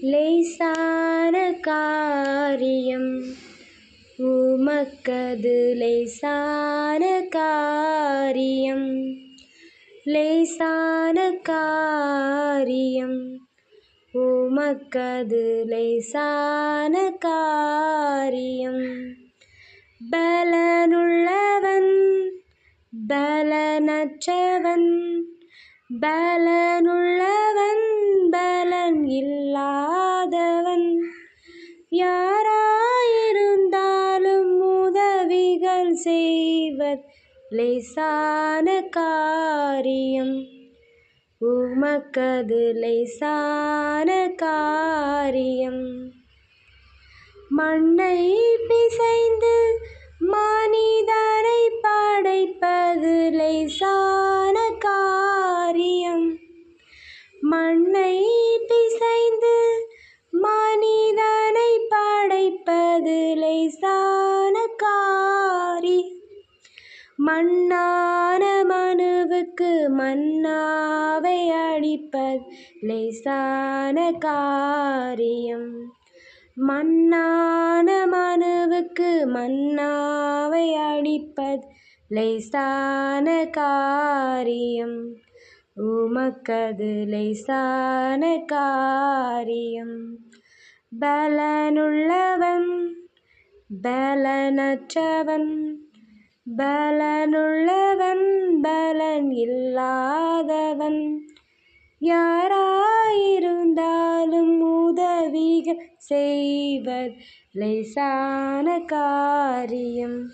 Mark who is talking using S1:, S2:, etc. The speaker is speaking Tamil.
S1: லேசான காரியம் உமக்கது லேசான காரியம். லேசான காரியம் உமக்கது லேசான காரியம். பலனுள்ளவன் பலனற்றவன், பலனுள்ளவன் பலன் இல்லாதவன், யாராயிருந்தாலும் உதவிகள் செய்வர் லேசான காரியம் உமக்கது லேசான காரியம். மண்ணை பிசைந்து மனிதனை படைப்பது லேசான காரியம். மண்ணை பிசைந்து மனிதனை படைப்பது லேசான காரியம். மண்ணான மனுவுக்கு மன்னாவை அளிப்பது லேசான காரியம். மண்ணான மனுவுக்கு மன்னாவை அளிப்பது லேசான காரியம் உமக்கது லேசான காரியம். பலனுள்ளவன் பலனற்றவன், பலனுள்ளவன் பலன் இல்லாதவன், யாராயிருந்தாலும் உதவிகள் செய்வர் லேசான காரியம்.